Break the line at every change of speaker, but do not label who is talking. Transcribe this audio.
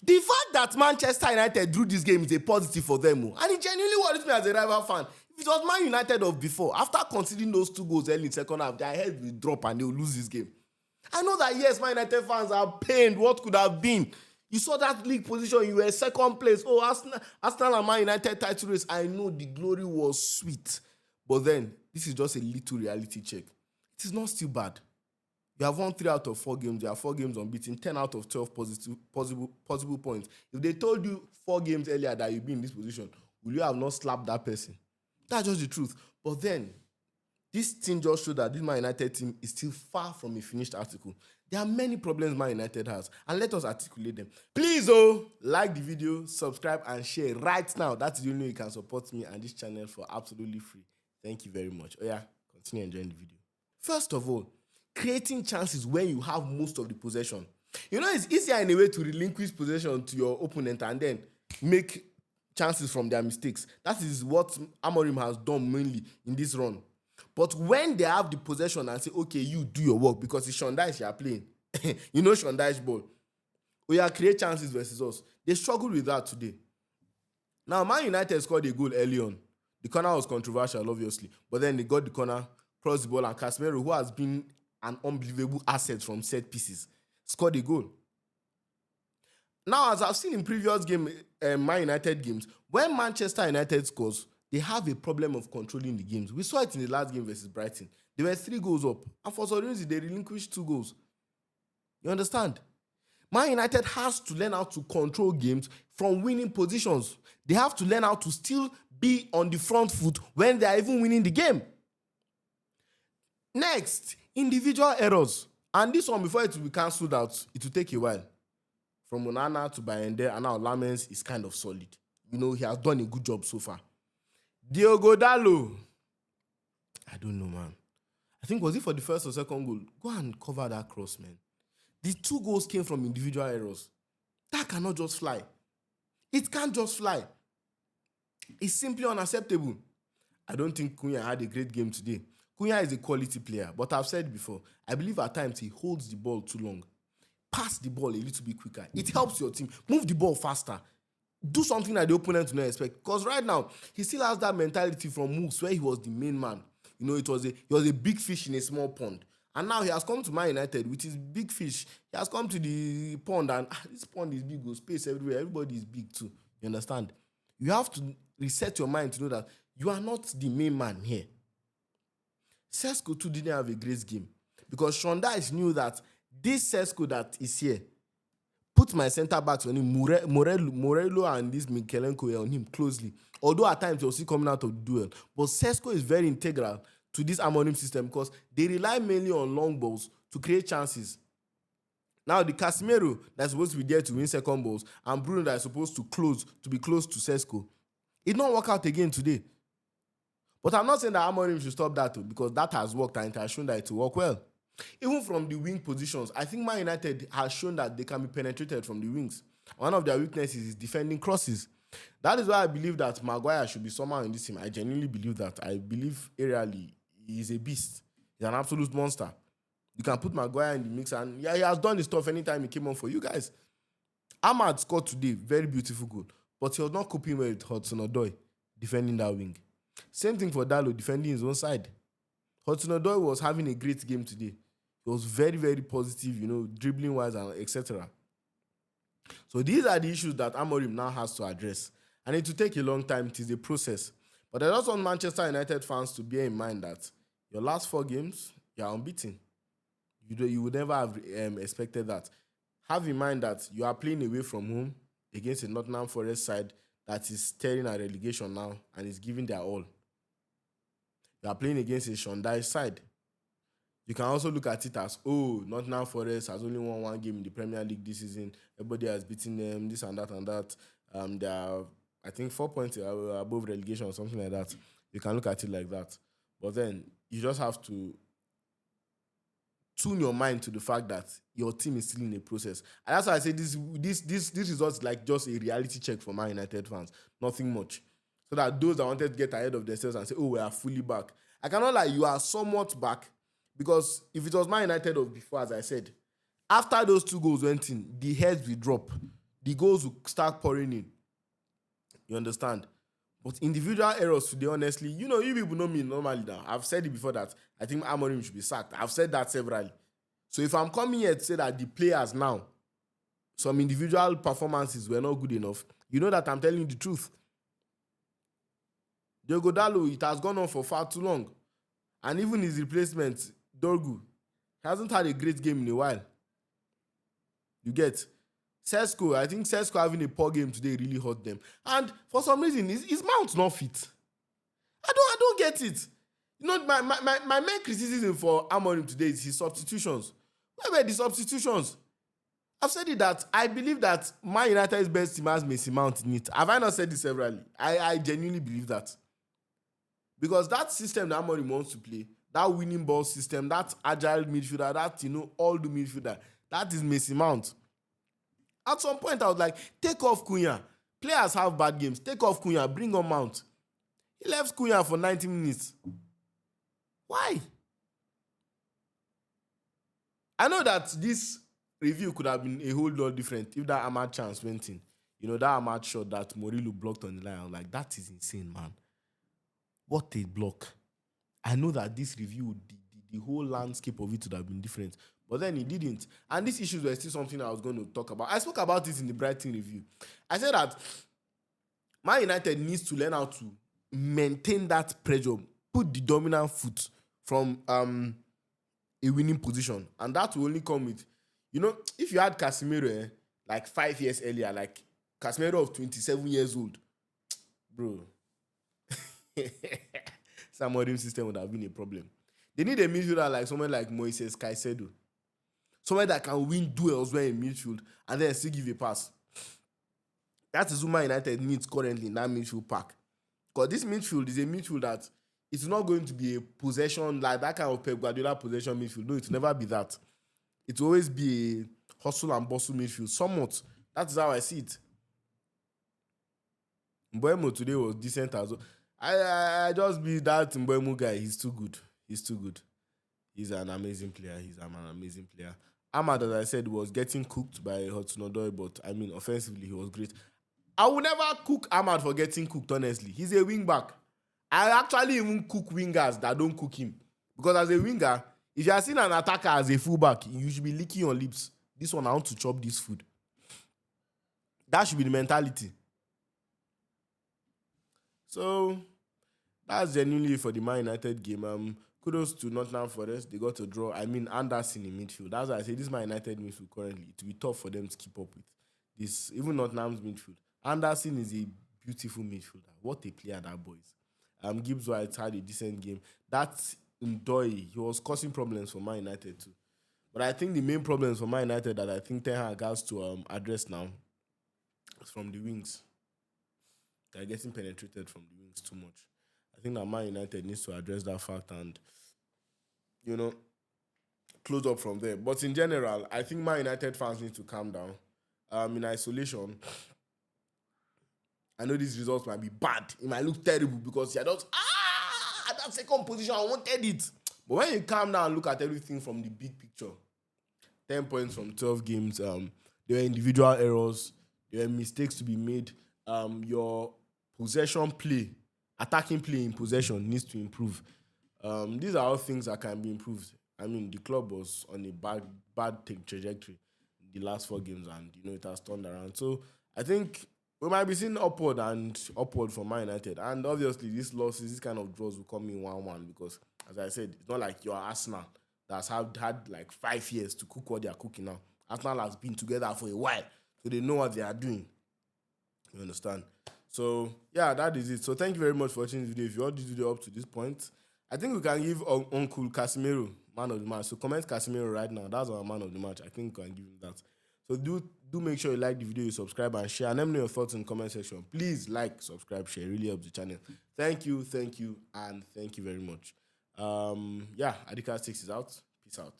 The fact that Manchester United drew this game is a positive for them, and it genuinely worries me as a rival fan. If it was Man United of before, after conceding those 2 goals early in second half, their head will drop and they will lose this game. I know that yes, Man United fans are pained. What could have been? You saw that league position, you were second place. Oh, Arsenal and Man United title race. I know the glory was sweet. But then, this is just a little reality check. It is not still bad. You have won 3 out of 4 games. You have 4 games unbeaten, 10 out of 12 possible points. If they told you 4 games earlier that you'd be in this position, will you have not slapped that person? That's just the truth. But then, this thing just showed that this Man United team is still far from a finished article. There are many problems Man United has, and let us articulate them. Please, like the video, subscribe, and share right now. That is the only way you can support me and this channel for absolutely free. Thank you very much. Oh yeah, continue enjoying the video. First of all, creating chances when you have most of the possession. You know, it's easier in a way to relinquish possession to your opponent and then make chances from their mistakes. That is what Amorim has done mainly in this run. But when they have the possession and say, okay, you do your work because it's Shondaich you are playing. You know Shondaich ball. We are create chances versus us. They struggled with that today. Now, Man United scored a goal early on. The corner was controversial, obviously. But then they got the corner, crossed the ball, and Casemiro, who has been an unbelievable asset from set pieces, scored a goal. Now, as I've seen in previous Man United games, when Manchester United scores, they have a problem of controlling the games. We saw it in the last game versus Brighton. They were 3 goals up, and for some reason, they relinquished 2 goals. You understand? Man United has to learn how to control games from winning positions. They have to learn how to still be on the front foot when they are even winning the game. Next, individual errors. And this one, before it will be cancelled out, it will take a while. From Onana to Bayende, and now Lamens is kind of solid. You know, he has done a good job so far. Diogo Dalot. I don't know, man. I think, was it for the first or second goal? Go and cover that cross, man. The 2 goals came from individual errors. That cannot just fly. It can't just fly. It's simply unacceptable. I don't think Cunha had a great game today. Cunha is a quality player, but I've said before, I believe at times he holds the ball too long. Pass the ball a little bit quicker. It helps your team. Move the ball faster. Do something that the opponent will not expect. Because right now, he still has that mentality from Moves where he was the main man. You know, he was a big fish in a small pond. And now he has come to Man United with his big fish. He has come to the pond and this pond is big, with space everywhere. Everybody is big too. You understand? You have to reset your mind to know that you are not the main man here. Sesko too didn't have a great game because Shondaich knew that this Sesko that is here, put my centre backs on him, Morello and this Mikelenko were on him closely. Although at times he was still coming out of the duel. But Sesko is very integral to this Amorim system because they rely mainly on long balls to create chances. Now the Casemiro that's supposed to be there to win second balls and Bruno that is supposed to be close to Sesko, it don't work out again today. But I'm not saying that Amorim should stop that too, because that has worked and it has shown that it will work well. Even from the wing positions, I think Man United has shown that they can be penetrated from the wings. One of their weaknesses is defending crosses. That is why I believe that Maguire should be somehow in this team. I genuinely believe that. I believe aerially he is a beast. He's an absolute monster. You can put Maguire in the mix, and yeah, he has done his stuff anytime he came on for you guys. Ahmad scored today, very beautiful goal, but he was not coping well with Hudson-Odoi defending that wing. Same thing for Dalot defending his own side. Hudson-Odoi was having a great game today. He was very, very positive, you know, dribbling-wise and etc. So these are the issues that Amorim now has to address. And it will take a long time. It is a process. But I just want Manchester United fans to bear in mind that your last 4 games, you are unbeaten. You would never have expected that. Have in mind that you are playing away from home against a Nottingham Forest side that is staring at relegation now and is giving their all. You are playing against a Shondaich side. You can also look at it as, oh, Nottingham Forest has only won 1 game in the Premier League this season. Everybody has beaten them, this and that and that. They are, I think, 4 points above relegation or something like that. You can look at it like that. But then you just have to tune your mind to the fact that your team is still in a process. And that's why I say this is just like just a reality check for Man United fans. Nothing much. So that those that wanted to get ahead of themselves and say, oh, we are fully back. I cannot lie, you are somewhat back. Because if it was Man United of before, as I said, after those 2 goals went in, the heads will drop. the goals will start pouring in. You understand? But individual errors today, honestly, you people know me normally now. I've said it before that I think Amorim should be sacked. I've said that severally. So if I'm coming here to say that the players now, some individual performances were not good enough, you know that I'm telling you the truth. Diogo Dalot, it has gone on for far too long. And even his replacement, Dorgu, hasn't had a great game in a while. You get? Sesko, I think Sesko having a poor game today really hurt them. And for some reason, his mount not fit. I don't get it. My main criticism for Amorim today is his substitutions. Where were the substitutions? I've said it that I believe that Man United's best team has Mason Mount in it. Have I not said this severally? I genuinely believe that. Because that system that Amorim wants to play, that winning ball system, that agile midfielder, that, all the midfielder, that is Mason Mount. At some point, I was like, take off Cunha. Players have bad games. Take off Cunha. Bring on Mount. He left Cunha for 90 minutes. Why? I know that this review could have been a whole lot different if that Ahmad chance went in. That Ahmad shot that Murillo blocked on the line. I was like, that is insane, man. What a block. I know that this review, the whole landscape of it would have been different. But then it didn't. And these issues were still something I was going to talk about. I spoke about this in the Brighton review. I said that Man United needs to learn how to maintain that pressure, put the dominant foot from a winning position. And that will only come with, if you had Casemiro like 5 years earlier, like Casemiro of 27 years old, bro, some modern system would have been a problem. They need a midfielder like someone like Moises Caicedo. Someone that can win duels well in midfield and then still give a pass. That is what Man United needs currently in that midfield pack. Because this midfield is a midfield that it's not going to be a possession, like that kind of Pep Guardiola possession midfield. No, it will never be that. It will always be a hustle and bustle midfield. Somewhat. That is how I see it. Mbeumo today was decent as well. I just be that Mbeumo guy. He's too good. He's an amazing player. Ahmad, as I said, was getting cooked by Hudson-Odoi, but I mean, offensively, he was great. I will never cook Ahmad for getting cooked, honestly. He's a wing back. I actually even cook wingers that don't cook him. Because as a winger, if you are seeing an attacker as a fullback, you should be licking your lips. This one, I want to chop this food. That should be the mentality. So, that's genuinely for the Man United game. Kudos to Nottingham Forest. They got a draw. I mean, Anderson in midfield. That's why I say this Man United midfield currently. It will be tough for them to keep up with this. Even Nottingham's midfield. Anderson is a beautiful midfielder. What a player that boy is. Gibbs White had a decent game. That Ndoi, he was causing problems for Man United too. But I think the main problems for Man United that I think Ten Hag has to address now is from the wings. They're getting penetrated from the wings too much. I think that Man United needs to address that fact and, close up from there. But in general, I think Man United fans need to calm down. In isolation, I know these results might be bad. It might look terrible because you're just, at that second position, I wanted it. But when you calm down and look at everything from the big picture, 10 points from 12 games, there were individual errors, there were mistakes to be made. Your possession play, attacking play in possession needs to improve. These are all things that can be improved. I mean, the club was on a bad trajectory in the last 4 games, and it has turned around. So I think we might be seeing upward from Man United. And obviously, these losses, this kind of draws will come in 1-1 because, as I said, it's not like you're Arsenal that's had like 5 years to cook what they are cooking now. Arsenal has been together for a while, so they know what they are doing. You understand? So, yeah, that is it. So, thank you very much for watching this video. If you watched this video up to this point, I think we can give Uncle Casemiro man of the match. So, comment Casemiro right now. That's our man of the match. I think we can give him that. So, do make sure you like the video, you subscribe, and share. And let me know your thoughts in the comment section. Please like, subscribe, share. It really helps the channel. Thank you, and thank you very much. Yeah, Adika 6 is out. Peace out.